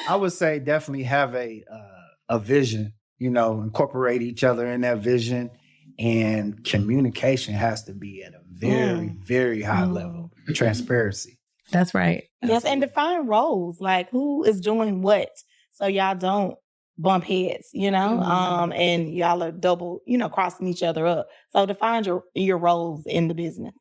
I would say definitely have a vision, incorporate each other in that vision, and communication has to be at a very, very high level. Transparency. That's right. Yes, and define roles, like who is doing what, so y'all don't bump heads, and y'all are double, crossing each other up. So define your roles in the business.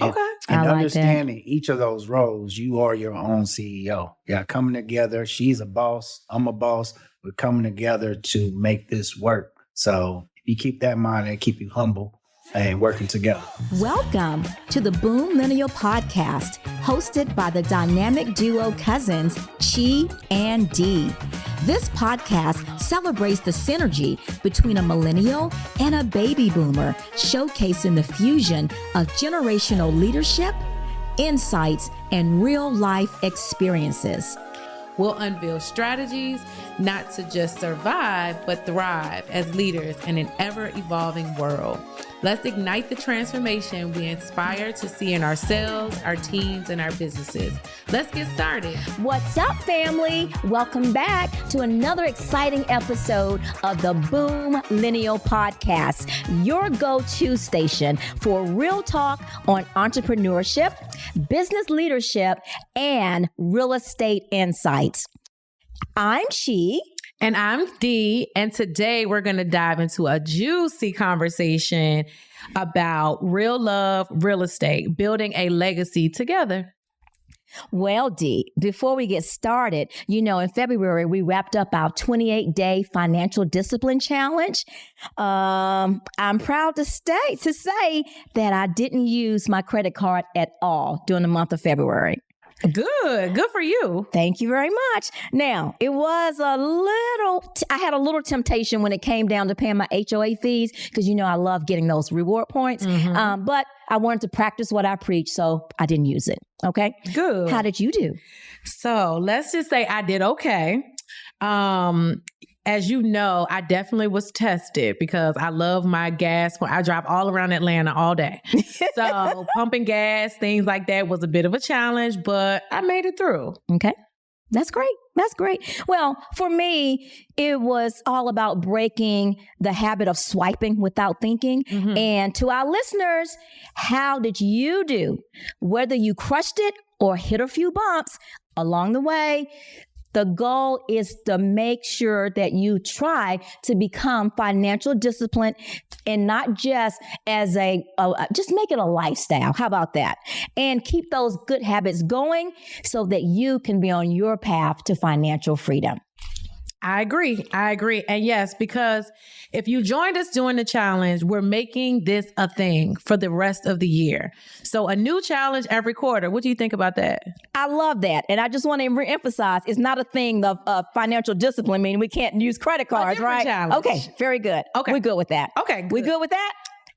Okay. And understanding each of those roles, you are your own CEO. Yeah, coming together. She's a boss. I'm a boss. We're coming together to make this work. So if you keep that in mind and keep you humble and working together. Welcome to the BOOMLENNIAL podcast, hosted by the dynamic duo cousins, Chee and Dee. This podcast celebrates the synergy between a millennial and a baby boomer, showcasing the fusion of generational leadership, insights, and real-life experiences. We'll unveil strategies not to just survive, but thrive as leaders in an ever-evolving world. Let's ignite the transformation we inspire to see in ourselves, our teams, and our businesses. Let's get started. What's up, family? Welcome back to another exciting episode of the BOOMLENNIAL podcast, your go-to station for real talk on entrepreneurship, business leadership, and real estate insights. I'm Chee. And I'm Dee, and today we're going to dive into a juicy conversation about real love, real estate, building a legacy together. Well, Dee, before we get started, in February, we wrapped up our 28-day financial discipline challenge. I'm proud to say that I didn't use my credit card at all during the month of February. Good for you. Thank you very much. Now, it was I had a little temptation when it came down to paying my HOA fees because, I love getting those reward points. Mm-hmm. But I wanted to practice what I preach, so I didn't use it. Okay. Good. How did you do? So let's just say I did okay. As you know, I definitely was tested because I love my gas. I drive all around Atlanta all day. So pumping gas, things like that was a bit of a challenge, but I made it through. Okay. That's great. Well, for me, it was all about breaking the habit of swiping without thinking. Mm-hmm. And to our listeners, how did you do? Whether you crushed it or hit a few bumps along the way, the goal is to make sure that you try to become financial disciplined and not just as just make it a lifestyle. How about that? And keep those good habits going so that you can be on your path to financial freedom. I agree. And yes, because if you joined us during the challenge, we're making this a thing for the rest of the year. So a new challenge every quarter. What do you think about that? I love that. And I just want to reemphasize, it's not a thing of financial discipline. I mean, we can't use credit cards, right? Challenge. Okay, very good. Okay. We're good with that. Okay, good. We good with that?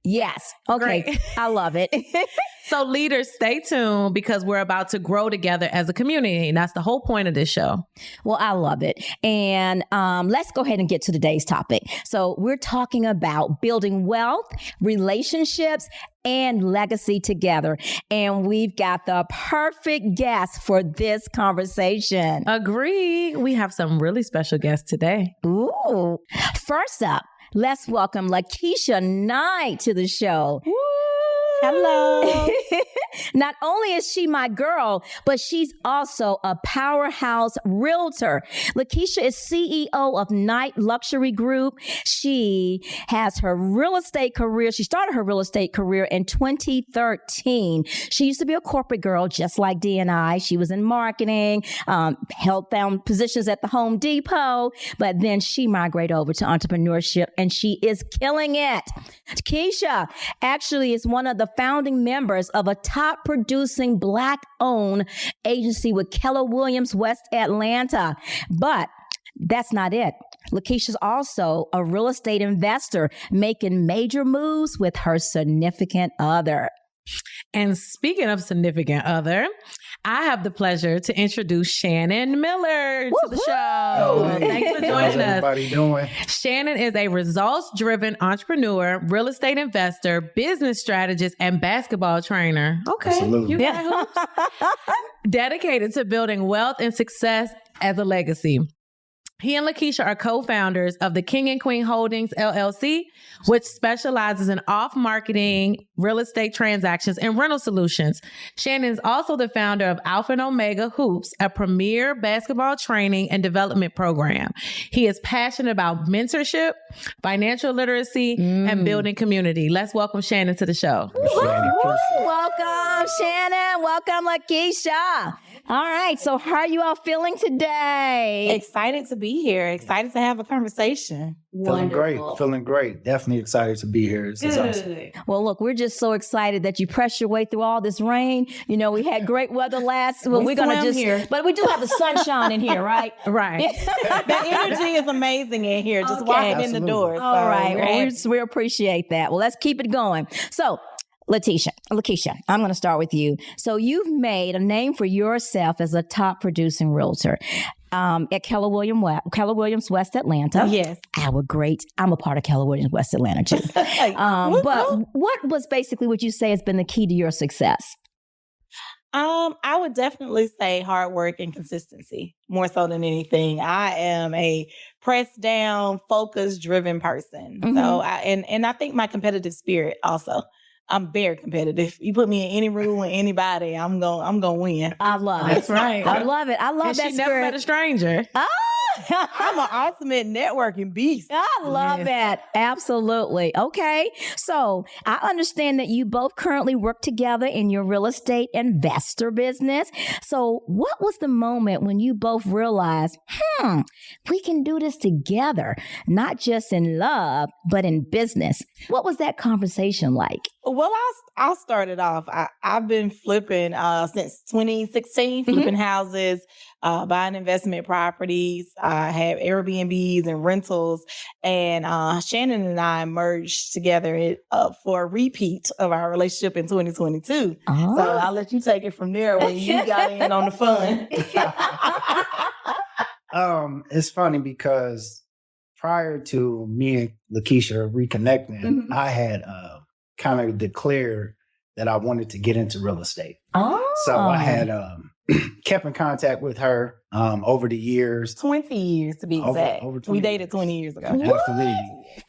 Yes. Okay. Great. I love it. So leaders, stay tuned because we're about to grow together as a community. And that's the whole point of this show. Well, I love it. And let's go ahead and get to today's topic. So we're talking about building wealth, relationships, and legacy together. And we've got the perfect guest for this conversation. Agree. We have some really special guests today. Ooh. First up, let's welcome Lakeisha Knight to the show. Woo! Hello. Not only is she my girl, but she's also a powerhouse realtor. Lakeisha is CEO of Knight Luxury Group. She has her real estate career. She started her real estate career in 2013. She used to be a corporate girl, just like Dee and I. She was in marketing, held down positions at the Home Depot, but then she migrated over to entrepreneurship and she is killing it. Keisha actually is one of the founding members of a top producing Black-owned agency with Keller Williams, West Atlanta. But that's not it. Lakeisha's also a real estate investor making major moves with her significant other. And speaking of significant other, I have the pleasure to introduce Shannon Miller to the show. Thanks for joining us. How's everybody doing? Shannon is a results-driven entrepreneur, real estate investor, business strategist, and basketball trainer. Okay. Absolutely. You got hoops. dedicated to building wealth and success as a legacy. He and Lakeisha are co-founders of the King and Queen Holdings, LLC, which specializes in off-marketing real estate transactions and rental solutions. Shannon is also the founder of Alpha and Omega Hoops, a premier basketball training and development program. He is passionate about mentorship, financial literacy, and building community. Let's welcome Shannon to the show. Welcome, Shannon. Welcome, Lakeisha. All right. So how are you all feeling today? Excited to be here. Excited to have a conversation. Feeling great. Definitely excited to be here. This is awesome. Well, look, we're just so excited that you pressed your way through all this rain. You know, we had great weather we're gonna just here. But we do have the sunshine in here, right? Right. The energy is amazing in here. Just walking in the door. All right. Well, we appreciate that. Well, let's keep it going. So, Lakeisha, I'm going to start with you. So you've made a name for yourself as a top producing realtor at Keller Williams West Atlanta. Yes. I'm a part of Keller Williams West Atlanta too. But what was basically what you say has been the key to your success? I would definitely say hard work and consistency more so than anything. I am a pressed down, focus driven person. Mm-hmm. So I think my competitive spirit also. I'm very competitive. You put me in any room with anybody, I'm gonna win. I love it. That's right. I love it. I love And that she never met a stranger. I'm an ultimate networking beast. I love that. Absolutely. Okay. So I understand that you both currently work together in your real estate investor business. So what was the moment when you both realized, we can do this together, not just in love, but in business? What was that conversation like? Well, I'll start it off. I've been flipping since 2016, flipping houses, buying investment properties. I have Airbnbs and rentals. And Shannon and I merged together for a repeat of our relationship in 2022. Oh. So I'll let you take it from there when you got in on the fun. It's funny because prior to me and Lakeisha reconnecting, I had kind of declared that I wanted to get into real estate. Oh. So I had kept in contact with her over the years. 20 years to be exact. Over 20 we dated years. 20 years ago. Absolutely.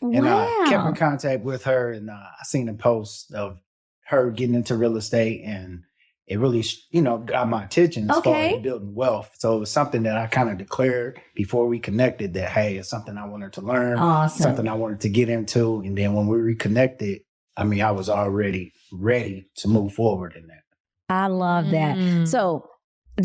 And Wow. I kept in contact with her, and I seen a post of her getting into real estate, and it really, got my attention as far as building wealth. So it was something that I kind of declared before we connected that, hey, it's something I wanted to learn, something I wanted to get into. And then when we reconnected, I was already ready to move forward in that. I love that. So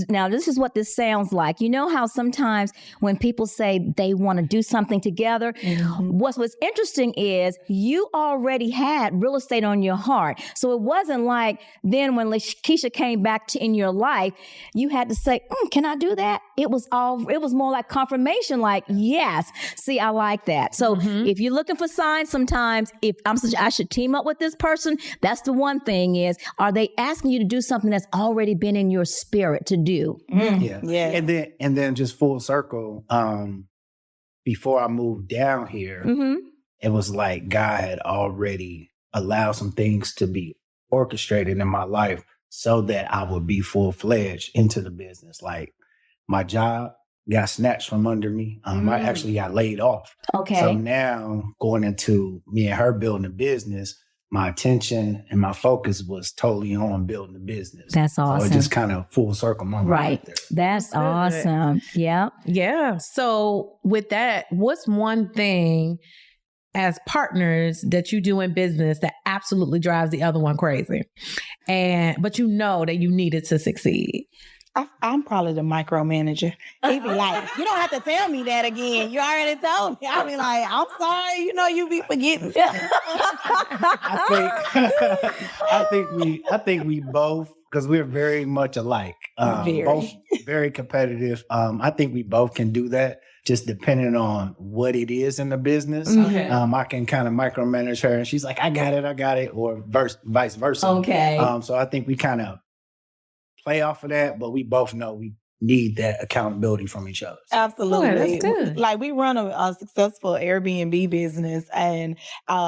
now this is what this sounds like. You know how sometimes when people say they want to do something together, what's interesting is you already had real estate on your heart. So it wasn't like then when Lakeisha came back in your life, you had to say, can I do that? It was more like confirmation, like, yes. See, I like that. So if you're looking for signs sometimes, if I should team up with this person, that's the one thing is, are they asking you to do something that's already been in your spirit to do? Yeah. And then just full circle, before I moved down here, it was like God had already allowed some things to be orchestrated in my life so that I would be full-fledged into the business. Like my job got snatched from under me. I actually got laid off. Okay. So now going into me and her building a business, my attention and my focus was totally on building the business. That's awesome. So it just kind of full circle moment right there. That's awesome. Yeah. Yeah. So with that, what's one thing as partners that you do in business that absolutely drives the other one crazy? But you know that you need it to succeed? I'm probably the micromanager. He be like, you don't have to tell me that again. You already told me. I be like, I'm sorry. You be forgetting. I think we both, because we're very much alike. Both very competitive. I think we both can do that. Just depending on what it is in the business. Okay. I can kind of micromanage her, and she's like, I got it, or vice versa. Okay. So I think we kind of play off of that, but we both know we need that accountability from each other. Absolutely. Oh, that's good. Like we run a successful Airbnb business, and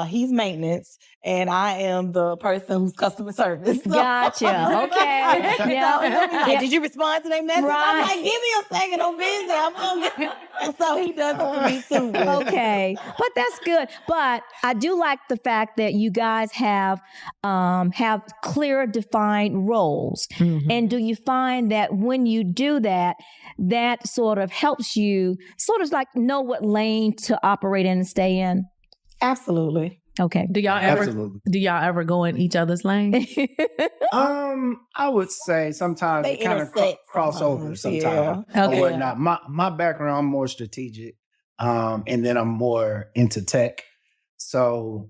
he's maintenance and I am the person who's customer service. So- Gotcha. Okay. So Yeah. he'll be like, did you respond to their message? I'm Right. like, give me a second, I'm busy. I'm hungry. So he does it for me too. Okay, but that's good. But I do like the fact that you guys have clear, defined roles. Mhm. And do you find that when you do that, that sort of helps you sort of like know what lane to operate in and stay in? Absolutely. Okay. Do y'all ever go in each other's lane? I would say sometimes They it kind of intersect cross over sometimes. Yeah. Okay. Or whatnot. My background, I'm more strategic, and then I'm more into tech. So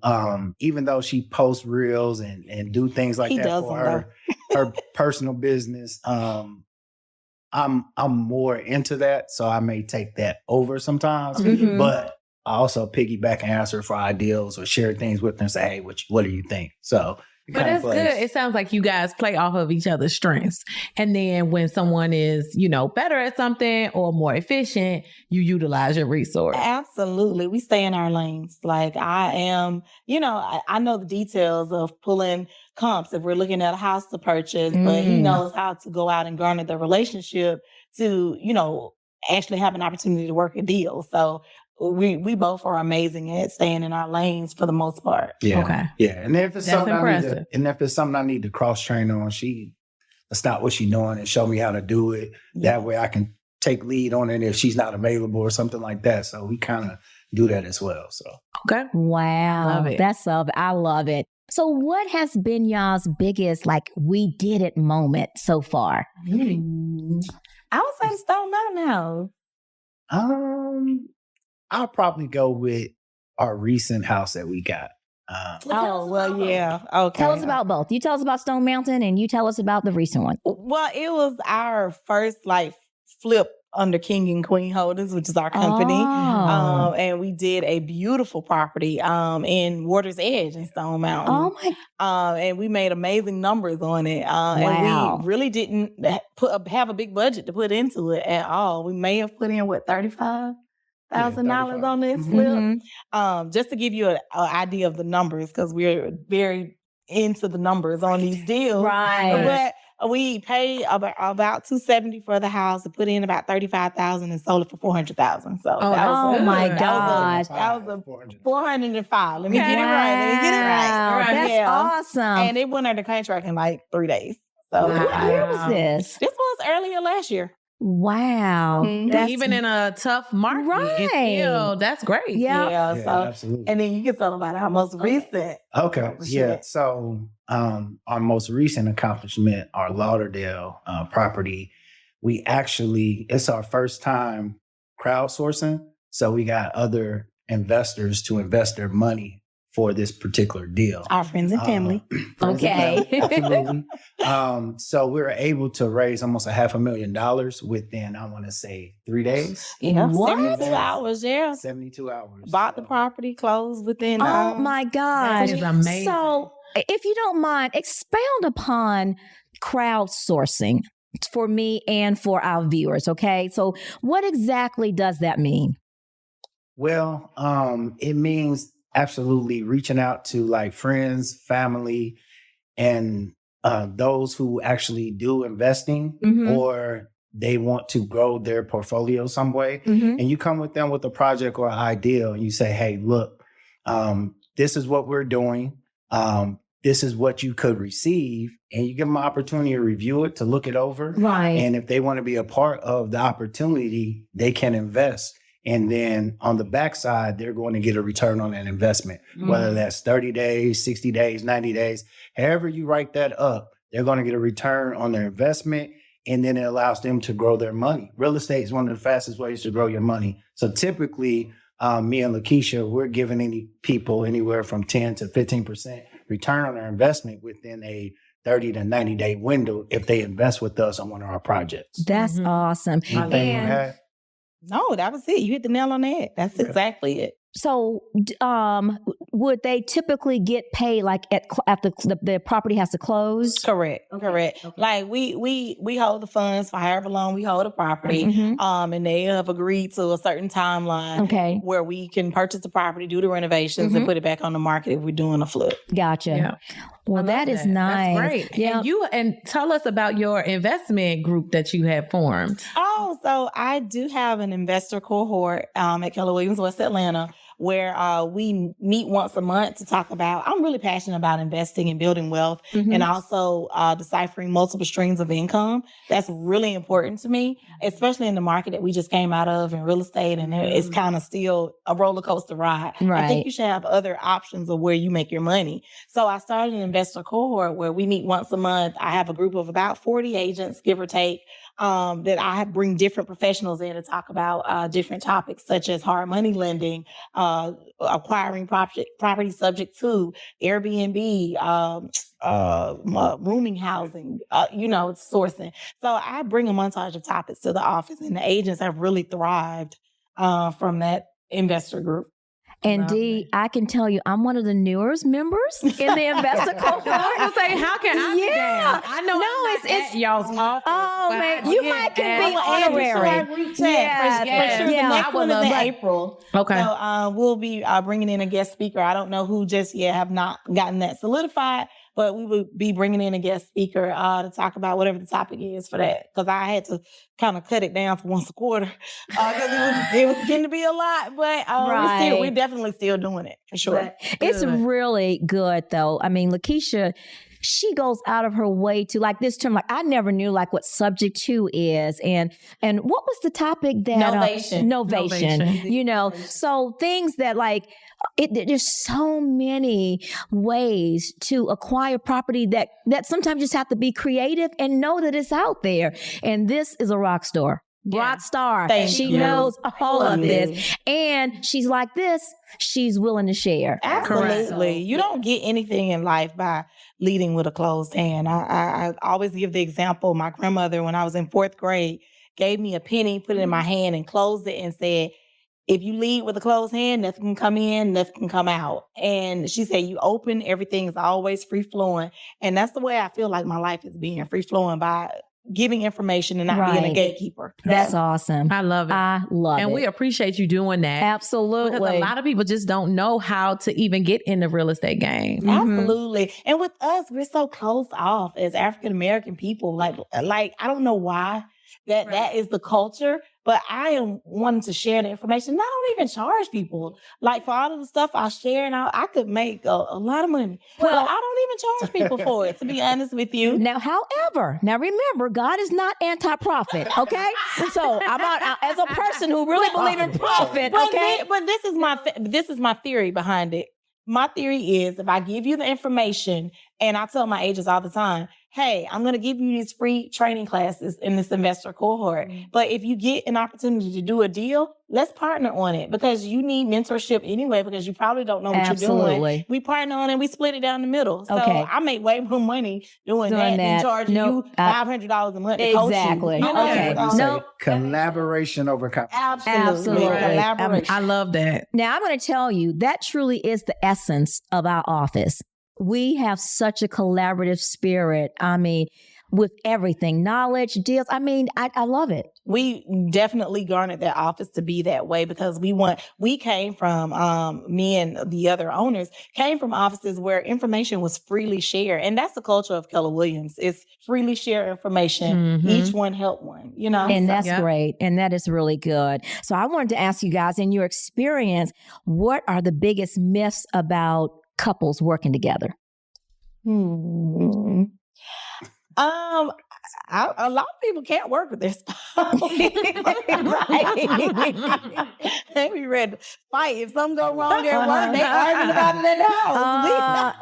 even though she posts reels and do things like He that does for them, her personal business, I'm more into that. So I may take that over sometimes, Mhm. but I also piggyback and ask her for ideals or share things with her and say, hey, what do you think? So But that's good. It sounds like you guys play off of each other's strengths. And then when someone is, better at something or more efficient, you utilize your resource. Absolutely. We stay in our lanes. Like I am, I know the details of pulling comps if we're looking at a house to purchase, but he knows how to go out and garner the relationship to, actually have an opportunity to work a deal. So we both are amazing at staying in our lanes for the most part. Yeah. Okay. Yeah. And if it's That's something impressive. if it's something I need to cross train on, that's not what she's doing and show me how to do it. That way I can take lead on it if she's not available or something like that. So we kind of do that as well. So Okay. Wow. Love it. I love it. So what has been y'all's biggest, we did it moment so far? I would say the Stone Mountain House. I'll probably go with our recent house that we got. Yeah. Okay. Tell us about both. You tell us about Stone Mountain and you tell us about the recent one. Well, it was our first flip under King and Queen Holdings, which is our company. Oh. And we did a beautiful property in Water's Edge in Stone Mountain. Oh my. And we made amazing numbers on it. Wow. And we really didn't have a big budget to put into it at all. We may have put in $35,000 on this flip. Mhm. Just to give you an idea of the numbers, because we're very into the numbers on these deals. Right. But we paid about $270 for the house and put in about $35,000 and sold it for $400,000. So Oh my that gosh. was a $405. Let me get it Wow. right. That's Yeah. awesome. And it went under contract in 3 days. So What year was this? This was earlier last year. Wow. Mhm. That's Even in a tough market, Right. still, that's great. Yeah. So absolutely. and then you can tell about our most recent. Okay. Yeah. So our most recent accomplishment, our Lauderdale property, it's our first time crowdsourcing. So we got other investors to invest their money for this particular deal. Our friends and family. Okay. Absolutely. So we were able to raise almost $500,000 within, I want to say, 3 days. Yeah. What? 72 hours, yeah. 72 hours. Bought the property, closed within. Oh my gosh. That is amazing. So, if you don't mind, expound upon crowdsourcing for me and for our viewers, okay? So, what exactly does that mean? Well, it means absolutely reaching out to friends, family, and those who actually do investing Mhm. or they want to grow their portfolio some way. Mhm. And you come with them with a project or an idea and you say, hey, look, this is what we're doing. This is what you could receive. And you give them an opportunity to review it, to look it over. Right. And if they want to be a part of the opportunity, they can invest. And then on the backside, they're going to get a return on that investment, whether that's 30 days, 60 days, 90 days, however you write that up, they're going to get a return on their investment. And then it allows them to grow their money. Real estate is one of the fastest ways to grow your money. So typically, me and Lakeisha, we're giving any people anywhere from 10 to 15% return on their investment within a 30 to 90 day window if they invest with us on one of our projects. That's awesome. Anything you And had? No, that was it. You hit the nail on the head. That's exactly it. So, would they typically get paid like after the property has to close? Correct. Okay. Like we hold the funds for however long we hold the property. Mm-hmm. And they have agreed to a certain timeline where we can purchase the property, do the renovations, and put it back on the market if we're doing a flip. Gotcha. Yeah. Well, that is nice. That's great. Yeah. And tell us about your investment group that you have formed. Oh, so I do have an investor cohort at Keller Williams, West Atlanta, where we meet once a month to talk about, I'm really passionate about investing and building wealth and also deciphering multiple streams of income. That's really important to me, especially in the market that we just came out of in real estate. And it's kind of still a roller coaster ride. Right. I think you should have other options of where you make your money. So I started an investor cohort where we meet once a month. I have a group of about 40 agents, give or take, that I bring different professionals in to talk about different topics such as hard money lending, acquiring property subject to Airbnb, rooming housing, sourcing. So I bring a montage of topics to the office, and the agents have really thrived from that investor group. And D, I can tell you, I'm one of the newest members in the investor cohort. I was gonna say, how can I be down? I know it's y'all's office. Oh man, you might can be honorary. Yes, for sure. Yeah. The next one is in that. April. Okay. So we'll be bringing in a guest speaker. I don't know who just yet, have not gotten that solidified, but we will be bringing in a guest speaker to talk about whatever the topic is for that. Because I had to kind of cut it down for once a quarter because it was getting to be a lot. But we're definitely still doing it for sure. It's really good though. I mean, Lakeisha, she goes out of her way to like this term. Like I never knew like what subject to is, and what was the topic that novation. So things that like. There's so many ways to acquire property that sometimes just have to be creative and know that it's out there. And this is a rock star. Rock star. She knows all of this. And she's like this. She's willing to share. Absolutely. You don't get anything in life by leading with a closed hand. I always give the example. My grandmother, when I was in 4th grade, gave me a penny, put it in my hand and closed it and said, if you lead with a closed hand, nothing can come in, nothing can come out. And she said, you open, everything is always free flowing. And that's the way I feel like my life is being free flowing by giving information and not being a gatekeeper. That's awesome. I love it. And we appreciate you doing that. Absolutely. Because a lot of people just don't know how to even get in the real estate game. Absolutely. And with us, we're so closed off as African-American people. Like I don't know why that is the culture. But I am wanting to share the information. And I don't even charge people. Like for all of the stuff I share, and I could make a lot of money. Well, I don't even charge people for it, to be honest with you. Now, remember, God is not anti-profit, okay? So as a person who really believes in profit, okay? But this is my theory behind it. My theory is if I give you the information, and I tell my agents all the time, hey, I'm going to give you these free training classes in this investor cohort. But if you get an opportunity to do a deal, let's partner on it because you need mentorship anyway because you probably don't know what you're doing. We partner on it and we split it down the middle. So I make way more money doing that than charging you $500 a month to coach you. Collaboration over competition. Absolutely. Collaboration. I love that. Now, I'm going to tell you, that truly is the essence of our office. We have such a collaborative spirit. I mean, with everything, knowledge, deals. I mean, I love it. We definitely garnered that office to be that way because we came from, me and the other owners came from offices where information was freely shared. And that's the culture of Keller Williams. It's freely share information. Each one help one, And that's great. And that is really good. So I wanted to ask you guys, in your experience, what are the biggest myths about couples working together? A lot of people can't work with their spouse. They be ready to fight. If something go wrong at work, they arguing about it in the house.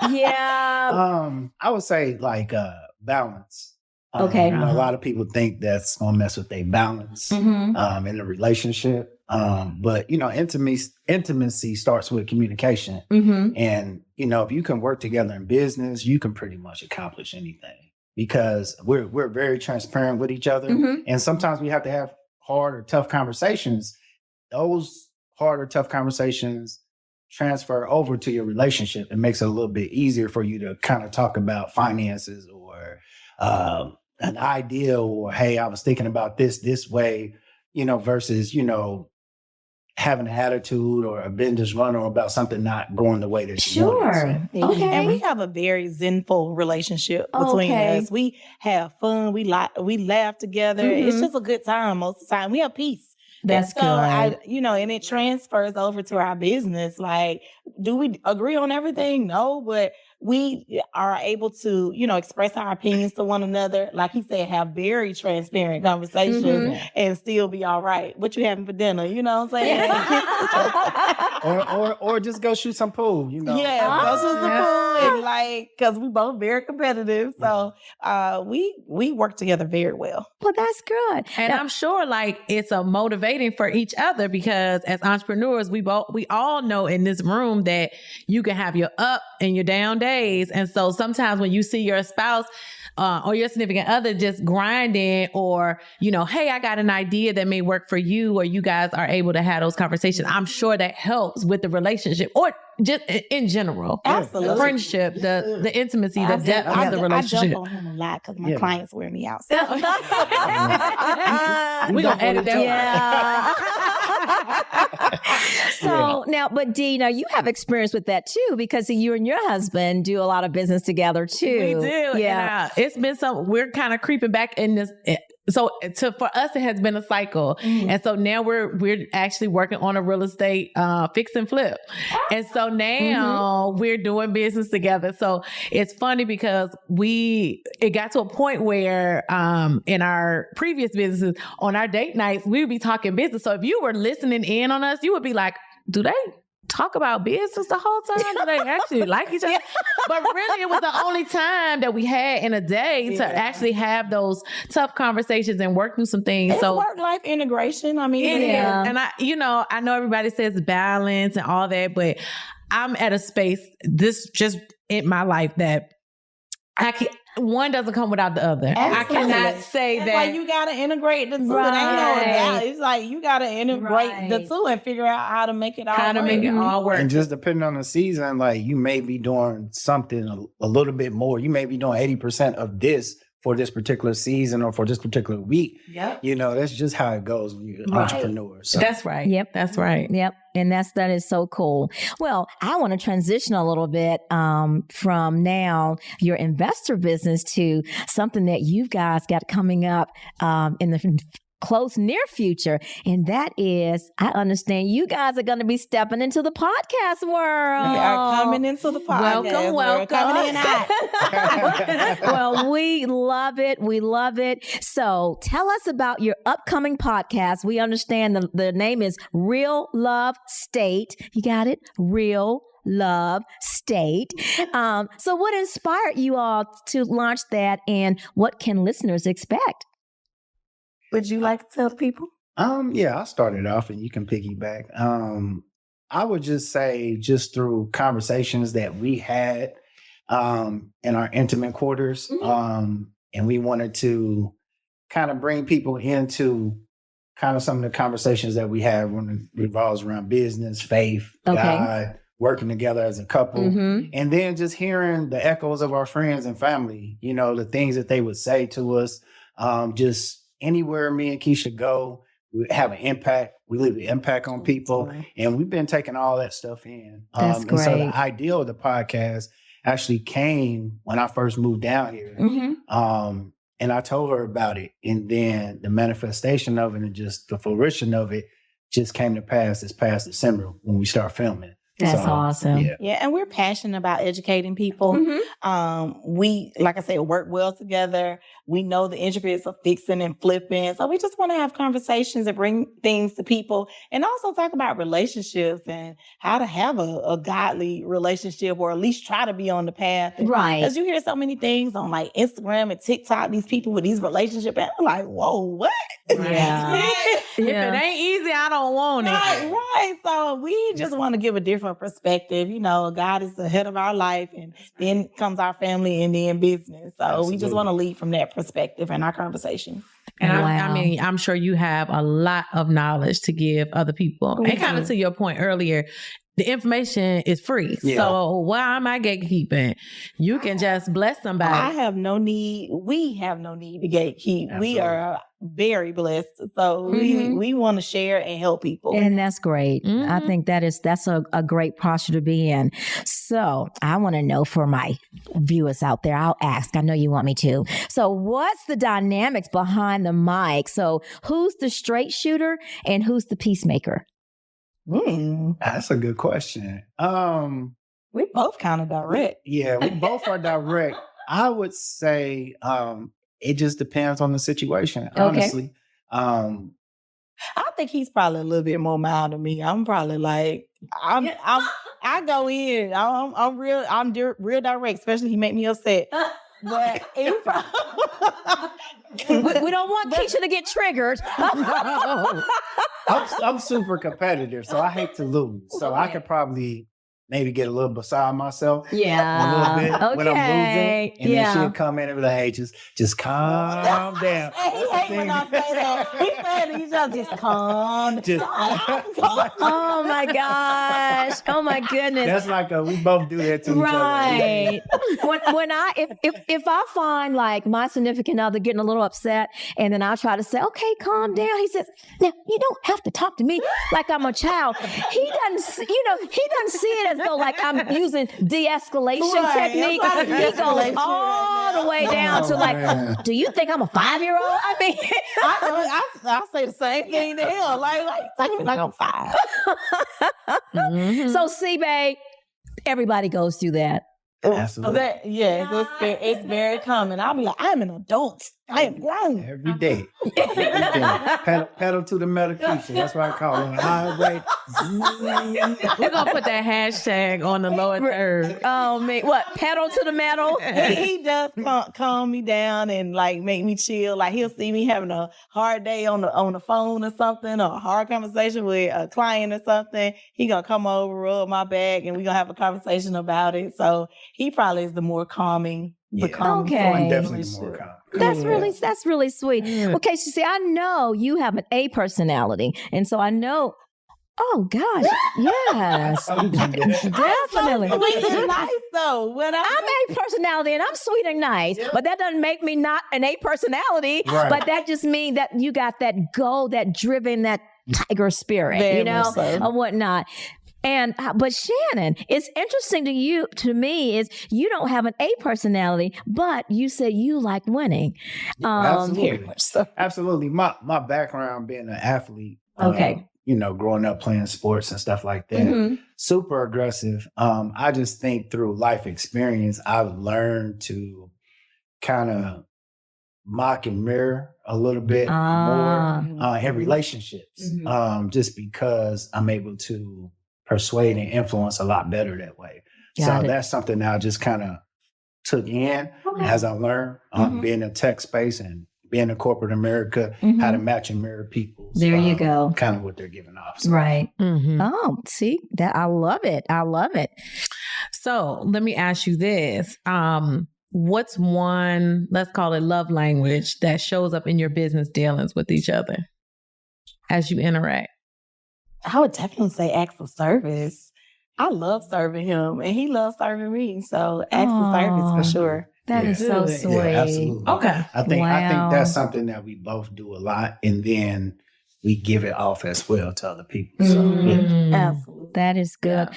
I would say like balance. Okay. A lot of people think that's gonna mess with their balance in a relationship. But intimacy starts with communication. And if you can work together in business, you can pretty much accomplish anything because we're very transparent with each other. And sometimes we have to have hard or tough conversations. Those harder, tough conversations transfer over to your relationship, it makes it a little bit easier for you to kind of talk about finances or an idea, or, hey, I was thinking about this way, versus, having an attitude or a business runner about something not going the way that you want it. Yeah. Okay. And we have a very zenful relationship between us. We have fun. We laugh together. It's just a good time most of the time. We have peace. That's good. And it transfers over to our business. Like, do we agree on everything? No, but we are able to, express our opinions to one another. Like he said, have very transparent conversations and still be all right. What you having for dinner? You know what I'm saying? or just go shoot some pool, Yeah, go shoot some pool, and because we both very competitive. So we work together very well. Well, that's good. And I'm sure it's a motivating for each other, because as entrepreneurs, we all know in this room that you can have your up and your down days. And so sometimes when you see your spouse or your significant other just grinding, or, hey, I got an idea that may work for you, or you guys are able to have those conversations, I'm sure that helps with the relationship, or just in general. Absolutely. The friendship, the intimacy, the depth of the relationship. I jump on him a lot because my clients wear me out. So. We're going to edit that. So now, but Dee, now you have experience with that too, because you and your husband do a lot of business together too. We do. Yeah. And, it's been we're kind of creeping back in this. So for us, it has been a cycle. And so now we're actually working on a real estate fix and flip. And so now we're doing business together. So it's funny because it got to a point where in our previous businesses, on our date nights, we would be talking business. So if you were listening in on us, you would be like, do they talk about business the whole time? Do they actually like each other? But really, it was the only time that we had in a day to actually have those tough conversations and work through some things. It's work-life integration. I mean, it is. And I know everybody says balance and all that, but I'm at a space this just in my life that one doesn't come without the other. Absolutely. I cannot say That's that. why you got to integrate the two. It ain't no doubt. It's like you got to integrate the two and figure out how to make it all work. And just depending on the season, you may be doing something a little bit more. You may be doing 80% of this for this particular season or for this particular week. Yep. That's just how it goes when you're an entrepreneur. So. That's right. Yep. That's right. Yep. And that is so cool. Well, I want to transition a little bit from now your investor business to something that you guys got coming up in the close near future. And that is, I understand you guys are going to be stepping into the podcast world. We are coming into the podcast. Welcome. We're coming in hot. Well, we love it. We love it. So tell us about your upcoming podcast. We understand the name is Real Love State. You got it? Real Love State. So what inspired you all to launch that, and what can listeners expect? Would you like to tell the people? Yeah, I'll start it off and you can piggyback. I would just say, just through conversations that we had in our intimate quarters, and we wanted to kind of bring people into kind of some of the conversations that we have when it revolves around business, faith, God, working together as a couple, and then just hearing the echoes of our friends and family, the things that they would say to us, just anywhere me and Keisha go, we have an impact. We leave an impact on people. And we've been taking all that stuff in. That's great. And so the idea of the podcast actually came when I first moved down here. And I told her about it. And then the manifestation of it and just the fruition of it just came to pass this past December when we start filming. That's awesome. Yeah, and we're passionate about educating people. We, like I said, work well together. We know the intricacies of fixing and flipping. So we just want to have conversations and bring things to people, and also talk about relationships and how to have a godly relationship, or at least try to be on the path. Right. Because you hear so many things on Instagram and TikTok, these people with these relationships, and I'm like, whoa, what? Yeah. If it ain't easy, I don't want it. Right. So we just want to give a different perspective. God is the head of our life, and then comes our family, and then business. So we just want to lead from that perspective in our conversation. And Wow. I mean, I'm sure you have a lot of knowledge to give other people. And kind of to your point earlier, the information is free. Yeah. So why am I gatekeeping? You can just bless somebody. I have no need. We have no need to gatekeep. Absolutely. We are very blessed. So Mhm. we want to share and help people. And that's great. I Mhm. think that's a great posture to be in. So I want to know for my viewers out there, I'll ask. I know you want me to. So what's the dynamics behind the mic? So who's the straight shooter and who's the peacemaker? That's a good question. We both kind of direct. Yeah, we both are direct. I would say it just depends on the situation, honestly. I think he's probably a little bit more mild than me. I'm probably like I go in. I'm real direct, especially he make me upset. But We don't want Keisha to get triggered. I'm super competitive, so I hate to lose. So I could probably maybe get a little beside myself a little bit when I'm losing. And then she'll come in and be like, hey, just calm down. And he hate when I say that. He said he just calm down. Oh my gosh. Oh my goodness. That's like we both do that to each other. Right. when if I find like my significant other getting a little upset, and then I try to say, okay, calm down. He says, now you don't have to talk to me like I'm a child. He doesn't see it as though like I'm using de-escalation technique. He goes all the way down to like, do you think I'm a 5-year-old? I mean, I say the same thing to him. Like I'm 5. So C-Bay, everybody goes through that. Absolutely. It's very common. I'll be like, I'm an adult. I am grown. Every day. Pedal to the medication. That's what I call it. Highway. We're going to put that hashtag on the lower third. Oh, man. What? Pedal to the metal? He does calm me down and like make me chill. Like he'll see me having a hard day on the phone or something, or a hard conversation with a client or something. He gonna come over, rub my back, and we gonna have a conversation about it. So he probably is the more calming. Yeah. Okay. I'm definitely more calm. That's really sweet. Yeah. Okay, so see, I know you have an A personality, and so I know. Oh gosh, yes, definitely. Sweet and nice though. I'm A personality, and I'm sweet and nice, but that doesn't make me not an A personality. Right. But that just means that you got that go, that driven, that tiger spirit, Very much so. or whatnot. And but Shannon, it's interesting to me is you don't have an A personality, but you said you like winning. Absolutely. Very much so. Absolutely. My background being an athlete. Okay. Growing up playing sports and stuff like that. Mhm. Super aggressive. I just think through life experience, I've learned to kind of mock and mirror a little bit more in relationships. Mhm. Just because I'm able to persuade and influence a lot better that way. Got it. That's something that I just kind of took in Okay. as I learned being in tech space and being in corporate America, how to match and mirror people. There you go. Kind of what they're giving off. So. Right. Mhm. Oh, see that I love it. I love it. So let me ask you this. What's one, let's call it love language, that shows up in your business dealings with each other as you interact? I would definitely say acts of service. I love serving him, and he loves serving me. So acts of service Aw. for sure. That is so Yeah, sweet. absolutely. Okay. I think Wow. that's something that we both do a lot, and then we give it off as well to other people. So yeah. Mhm. Absolutely. That is good.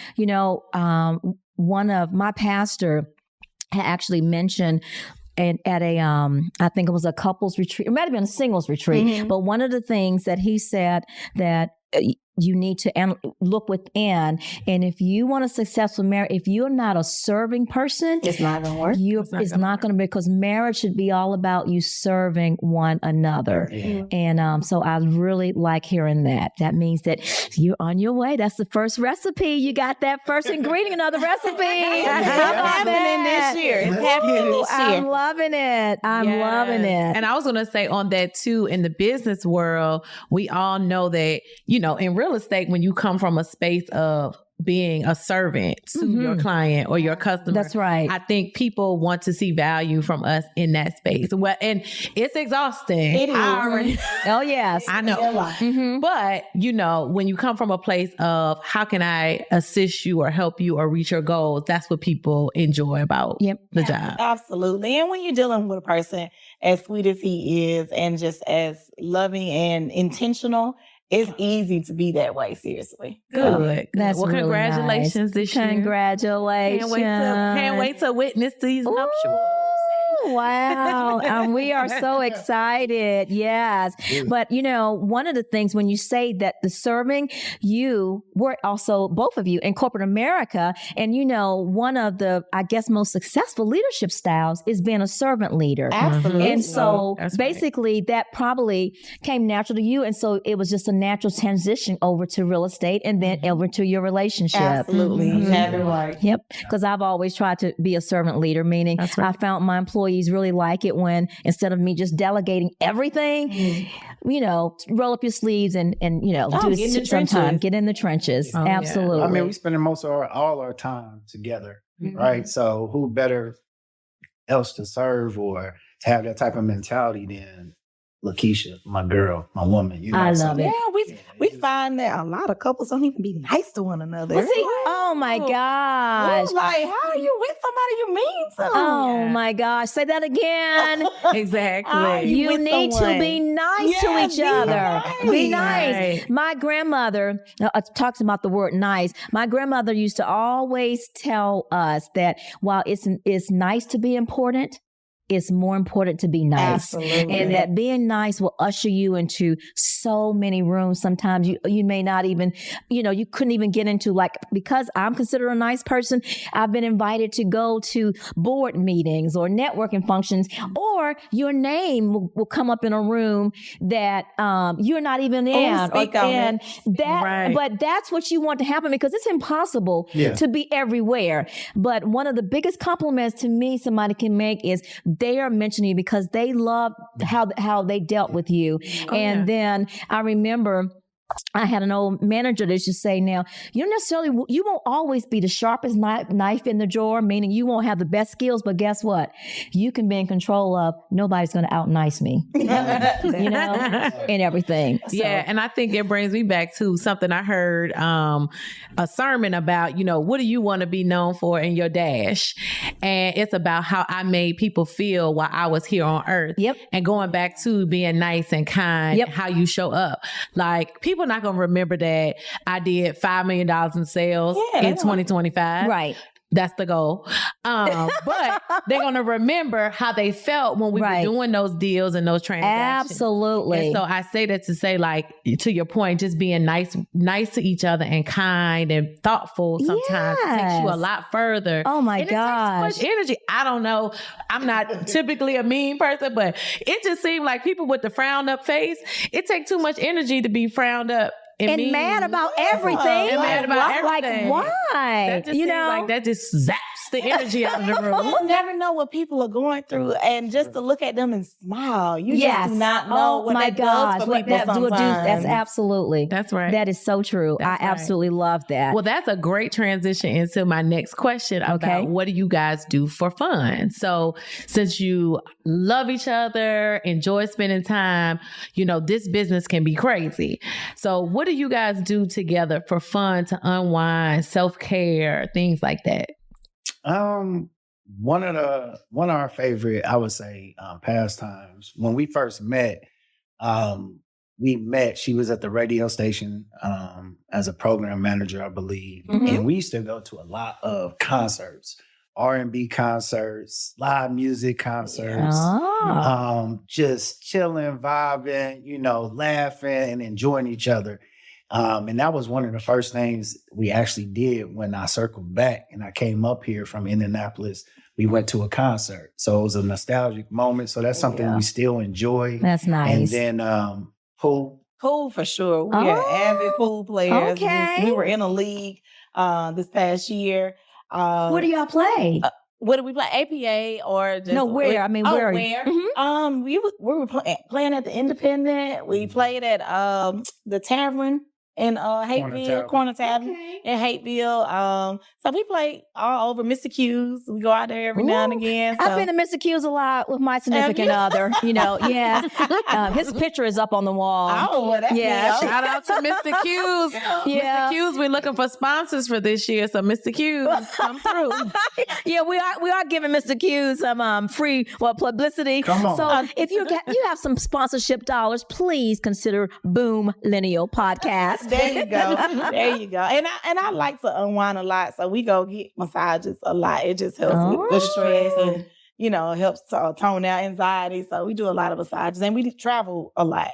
One of my pastor had actually mentioned at a I think it was a couples retreat. It might have been a singles retreat. Mhm. But one of the things that he said that you need to look within, and if you want a successful marriage, if you're not a serving person, It's not gonna work. it's not going to be, because marriage should be all about you serving one another. Yeah. And so I really like hearing that. That means that you're on your way. That's the first recipe. You got that first ingredient of the recipe. It's happening this year. It's happening this year. I'm loving it. I'm loving it. And I was going to say on that too, in the business world, we all know that, in real estate, when you come from a space of being a servant to your client or your customer. That's right. I think people want to see value from us in that space. Well, and it's exhausting. It is. Oh, yes. I know. But, you know, when you come from a place of how can I assist you or help you or reach your goals, that's what people enjoy about the job. Absolutely. And when you're dealing with a person as sweet as he is and just as loving and intentional, it's easy to be that way, seriously. Good. That's well, really congratulations nice. this year. Congratulations. Can't wait to witness these nuptials. Wow. We are so excited. Yes. But, you know, one of the things when you say that the serving, you were also, both of you, in corporate America. And, you know, one of the, I guess, most successful leadership styles is being a servant leader. Absolutely. And so That's basically that probably came natural to you. And so it was just a natural transition over to real estate and then over to your relationship. Absolutely. Right. Yep. Because I've always tried to be a servant leader, meaning That's right. I found my employees really like it when instead of me just delegating everything, you know, roll up your sleeves and you know, do get in the some time, trenches. get in the trenches. Oh, yeah. Absolutely. I mean, we spending most of all our time together, right? So who better else to serve or to have that type of mentality than LaKeisha, my girl, my woman. You know, I love it. Yeah, we find that a lot of couples don't even be nice to one another. Well, see, oh my gosh. It's like, how are you with somebody you mean to? Oh my gosh. Say that again. Exactly. You You with need to someone. be nice to Yeah, each be other. nice. Be nice. Right. My grandmother talks about the word nice. My grandmother used to always tell us that while it's nice to be important, it's more important to be nice. Absolutely. And that being nice will usher you into so many rooms. Sometimes you may not even, you know, you couldn't even get into, like, because I'm considered a nice person, I've been invited to go to board meetings or networking functions, or your name will come up in a room that you're not even in. speak on and that, Right. but that's what you want to happen, because it's impossible to be everywhere. But one of the biggest compliments to me somebody can make is they are mentioning you because they love how they dealt with you. And then I remember I had an old manager that used to say, now, you won't always be the sharpest knife in the drawer, meaning you won't have the best skills, but guess what? You can be in control of, nobody's going to out nice me, you know, and everything. So, Yeah, and I think it brings me back to something I heard a sermon about, you know, what do you want to be known for in your dash? And it's about how I made people feel while I was here on earth. Yep. And going back to being nice and kind, how you show up. Like, people are not going to remember that I did $5 million in sales in 2025. right. That's the goal. But they're going to remember how they felt when we were doing those deals and those transactions. Absolutely. And so I say that to say, like, to your point, just being nice to each other and kind and thoughtful sometimes takes you a lot further. Oh my and gosh. it takes so much energy. I don't know. I'm not typically a mean person, but it just seemed like people with the frowned up face, it takes too much energy to be frowned up. And mad about everything. And mad about everything. Like, why? That just seems like that just zaps the energy out of the room. You never know what people are going through, and just to look at them and smile, you just do not know what that does for people sometimes. That's absolutely. That's right. That is so true. I absolutely love that. Well, that's a great transition into my next question about what do you guys do for fun? So since you love each other, enjoy spending time, you know, this business can be crazy. So what do you guys do together for fun, to unwind, self-care, things like that? One of our favorite, I would say, pastimes. When we first met, she was at the radio station as a program manager, I believe. And we used to go to a lot of concerts, R&B concerts, live music concerts, just chilling, vibing, you know, laughing and enjoying each other. And that was one of the first things we actually did when I circled back and I came up here from Indianapolis. We went to a concert. So it was a nostalgic moment. So that's something we still enjoy. That's nice. And then pool. Pool for sure. We are avid pool players. Okay. We were in a league this past year. What do y'all play? What do we play? APA or just where? I mean, where? Where? We were playing at the Independent. We played at the Tavern in Hateville, Corner Tavern in Hateville. So we play all over Mr. Q's. We go out there every now and again. So. I've been to Mr. Q's a lot with my significant other. His picture is up on the wall. Oh, well, that's Shout out to Mr. Q's. Mr. Q's, we're looking for sponsors for this year, so Mr. Q's, come through. Yeah, we are giving Mr. Q's some free publicity. Come on. So if you have some sponsorship dollars, please consider BOOMLENNIAL podcast. There you go. There you go. And I like to unwind a lot, so we go get massages a lot. It just helps with the stress and it helps to tone down anxiety. So we do a lot of massages and we travel a lot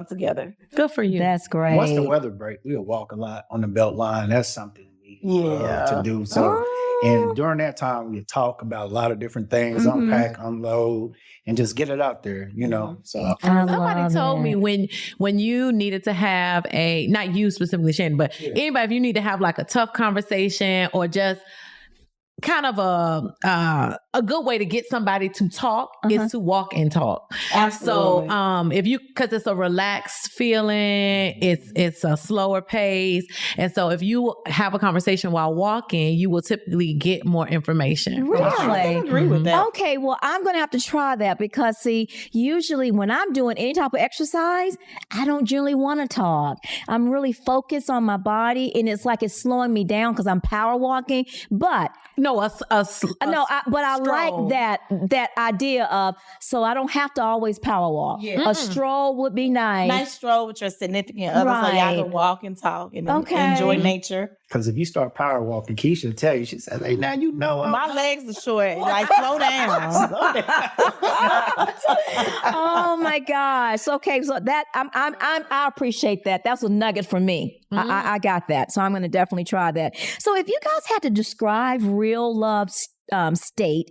together. Good for you. That's great. Once the weather break, we'll walk a lot on the belt line. That's something we love to do. So, and during that time, we talk about a lot of different things, unpack, unload, and just get it out there, So somebody told me when you needed to have not you specifically, Shannon, but anybody, if you need to have like a tough conversation or just kind of a good way to get somebody to talk is to walk and talk. Absolutely. So because it's a relaxed feeling, it's a slower pace, and so if you have a conversation while walking, you will typically get more information. Really? I agree with that. Okay, well, I'm going to have to try that because, see, usually when I'm doing any type of exercise, I don't generally want to talk. I'm really focused on my body, and it's like it's slowing me down because I'm power walking. But but I like that idea of, so I don't have to always power walk. Yeah. A stroll would be nice. Nice stroll with your significant other, so y'all can walk and talk and enjoy nature. Because if you start power walking, Keisha will tell you, she says, "Hey, now you know my legs are short. Like, slow down." Oh my gosh. Okay, so that I appreciate that. That's a nugget for me. I got that. So I'm going to definitely try that. So if you guys had to describe real love state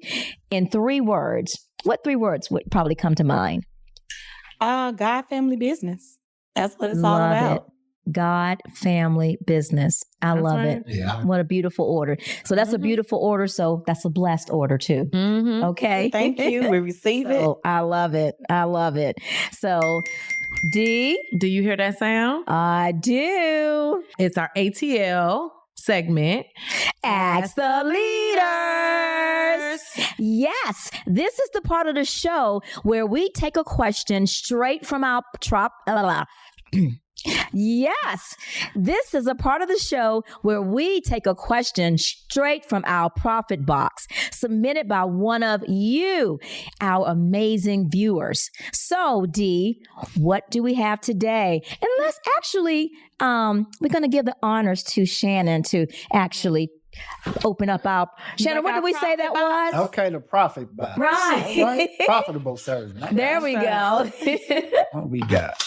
in 3 words, what 3 words would probably come to mind? God, family, business. That's what it's all about. God, family, business. I love it. Yeah. What a beautiful order. So that's a beautiful order. So that's a blessed order too. Okay. Thank you. We receive it. I love it. I love it. So D, do you hear that sound? I do. It's our ATL segment. Ask the leaders. Yes, this is the part of the show where we take a question straight from our Yes, this is a part of the show where we take a question straight from our profit box, submitted by one of you, our amazing viewers. So, D, what do we have today? And let's actually, we're going to give the honors to Shannon to actually open up our... Shannon, what did we say that was? Okay, the profit box. Right. Profitable service. There we go. What we got?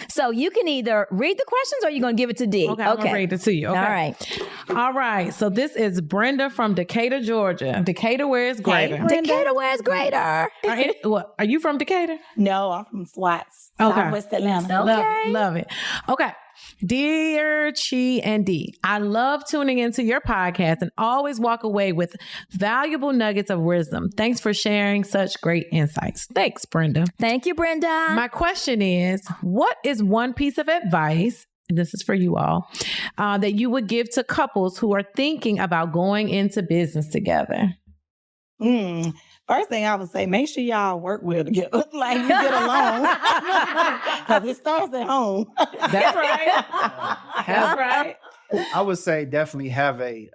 So you can either read the questions or you're going to give it to D. Okay, I'm going to read it to you. Okay. All right. So this is Brenda from Decatur, Georgia. Decatur, where is greater? Decatur, where is greater? Are you from Decatur? No, I'm from Swats, Southwest Atlanta. Okay. Love it. Okay. Dear Chee and D, I love tuning into your podcast and always walk away with valuable nuggets of wisdom. Thanks for sharing such great insights. Thanks, Brenda. Thank you, Brenda. My question is, what is one piece of advice, and this is for you all, that you would give to couples who are thinking about going into business together? First thing I would say, make sure y'all work well together. Like, you get along. Because it starts at home. That's right. That's right. I would say definitely have a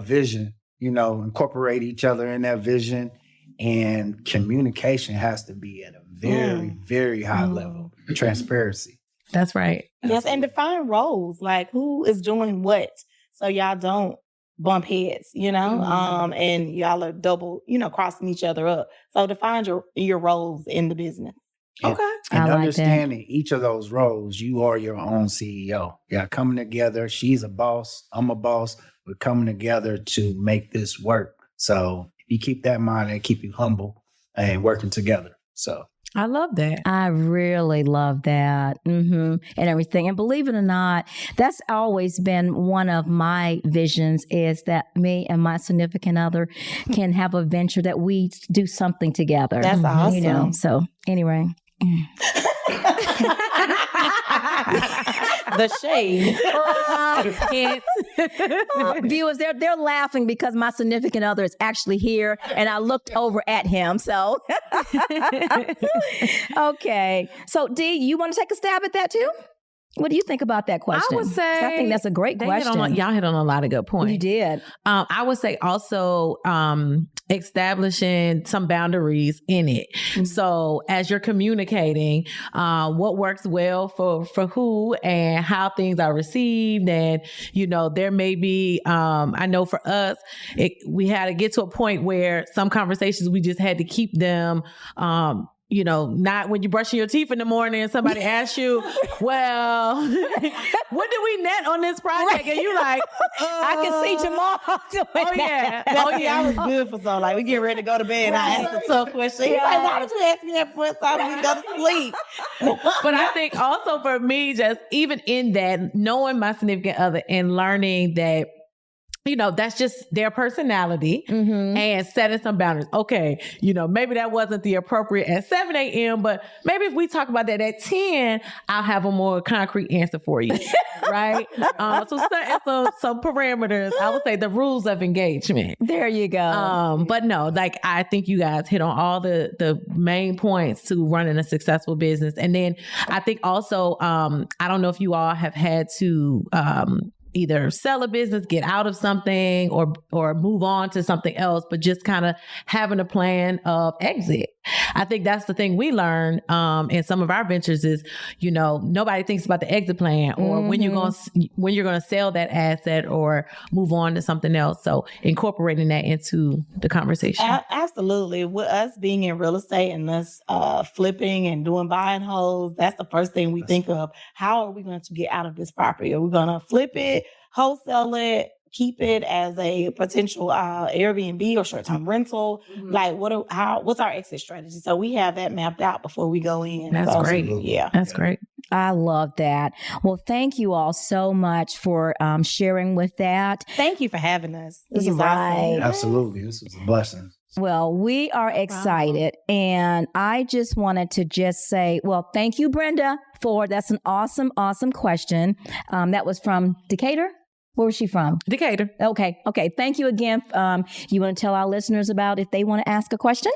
vision, incorporate each other in that vision. And communication has to be at a very, very high level. Transparency. That's right. Yes, and define roles. Like, who is doing what? So y'all don't bump heads, and y'all are double, crossing each other up. So define your roles in the business. Okay. And understanding each of those roles, you are your own CEO. Yeah, coming together. She's a boss. I'm a boss. We're coming together to make this work. So if you keep that in mind and keep you humble and working together. So I love that. I really love that. And everything. And believe it or not, that's always been one of my visions, is that me and my significant other can have a venture that we do something together. That's awesome. So anyway. The shade. Viewers, they're laughing because my significant other is actually here, and I looked over at him. So, okay. So, Dee, you want to take a stab at that too? What do you think about that question? I would say, I think that's a great question. Y'all hit on a lot of good points. You did. I would say also establishing some boundaries in it. Mm-hmm. So as you're communicating, what works well for who and how things are received. And, there may be, I know for us, we had to get to a point where some conversations, we just had to keep them, not when you're brushing your teeth in the morning and somebody asks you, well, what did we net on this project? Right. And you like, I can see Jamal doing that. I was good for so we get ready to go to bed and I asked a tough question. He's like, why did you ask me that first time we go to sleep? But I think also for me, just even in that, knowing my significant other and learning that, that's just their personality, and setting some boundaries. Okay, maybe that wasn't the appropriate at 7 a.m., but maybe if we talk about that at 10, I'll have a more concrete answer for you, right? So setting some parameters, I would say the rules of engagement. There you go. But no, I think you guys hit on all the main points to running a successful business. And then I think also, I don't know if you all have had to, either sell a business, get out of something, or move on to something else, but just kind of having a plan of exit. I think that's the thing we learned in some of our ventures is, nobody thinks about the exit plan or when you're going to sell that asset or move on to something else. So incorporating that into the conversation. Absolutely. With us being in real estate and us flipping and doing buy and holds, that's the first thing we think of. How are we going to get out of this property? Are we going to flip it, wholesale it, keep it as a potential Airbnb or short-term rental? What's our exit strategy? So we have that mapped out before we go in. That's great. Yeah. That's great. I love that. Well, thank you all so much for sharing with that. Thank you for having us. This is right. Absolutely. This was a blessing. Well, we are excited. Wow. And I just wanted to just say, thank you, Brenda, that's an awesome, awesome question. That was from Decatur. Where was she from? Decatur. Okay. Thank you again. You want to tell our listeners about if they want to ask a question?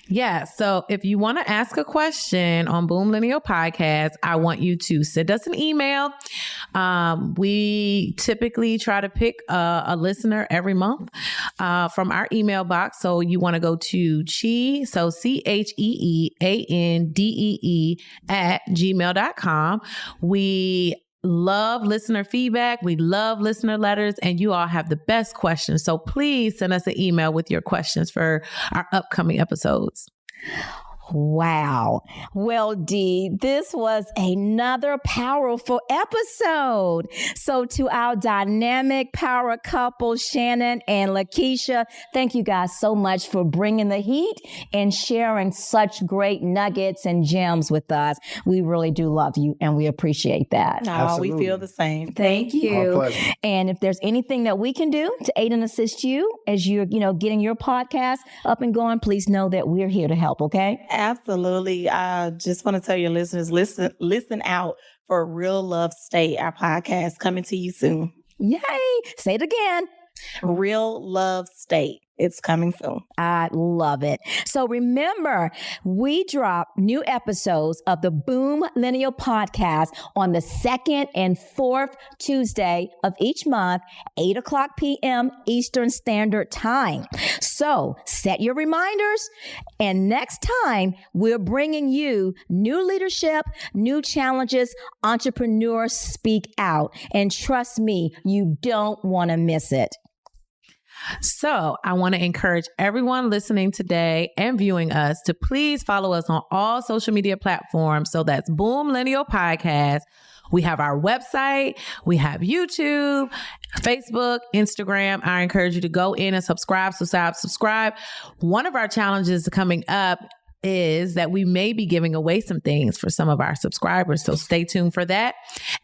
Yeah. So if you want to ask a question on BOOMLENNIAL podcast, I want you to send us an email. We typically try to pick a listener every month from our email box. So you want to go to Chee, so CheeAndee @gmail.com. We love listener feedback. We love listener letters, and you all have the best questions. So please send us an email with your questions for our upcoming episodes. Wow. Well, Dee, this was another powerful episode. So to our dynamic power couple, Shannon and Lakeisha, thank you guys so much for bringing the heat and sharing such great nuggets and gems with us. We really do love you and we appreciate that. We feel the same. Thank you. And if there's anything that we can do to aid and assist you as you're, getting your podcast up and going, please know that we're here to help. Okay. Absolutely. I just want to tell your listeners, listen out for Real Love State, our podcast coming to you soon. Yay. Say it again. Real Love State. It's coming soon. I love it. So remember, we drop new episodes of the BOOMLENNIAL podcast on the 2nd and 4th Tuesday of each month, 8:00 p.m. Eastern Standard Time. So set your reminders. And next time, we're bringing you new leadership, new challenges, entrepreneurs speak out. And trust me, you don't want to miss it. So I want to encourage everyone listening today and viewing us to please follow us on all social media platforms. So that's BOOMLENNIAL Podcast. We have our website. We have YouTube, Facebook, Instagram. I encourage you to go in and subscribe. One of our challenges coming up is that we may be giving away some things for some of our subscribers. So stay tuned for that.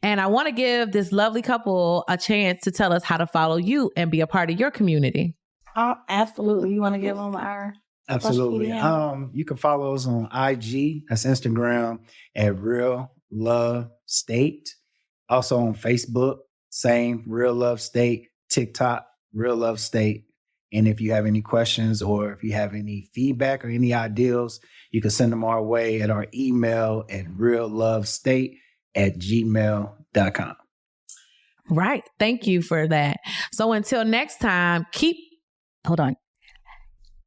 And I want to give this lovely couple a chance to tell us how to follow you and be a part of your community. Absolutely. You want to give them our... Absolutely. You can follow us on IG, that's Instagram, at Real Love State. Also on Facebook, same Real Love State. TikTok, Real Love State. And if you have any questions or if you have any feedback or any ideas, you can send them our way at our email at reallovestate@gmail.com. Right. Thank you for that. So until next time, Hold on.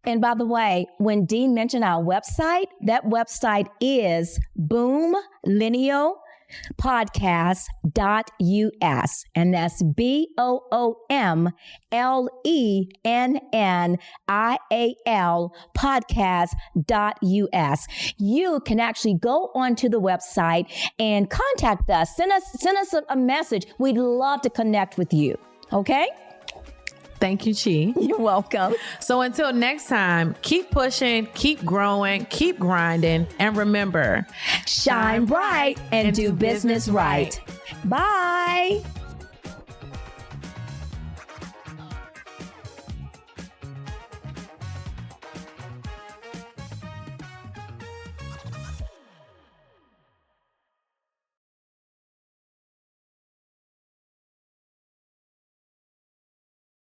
And by the way, when Dean mentioned our website, that website is BOOMLENNIALpodcast.us. And that's BOOMLENNIAL podcast.us. You can actually go onto the website and contact us. Send us a message. We'd love to connect with you. Okay? Thank you, Chee. You're welcome. So until next time, keep pushing, keep growing, keep grinding, and remember, Shine bright and do business right. Bye.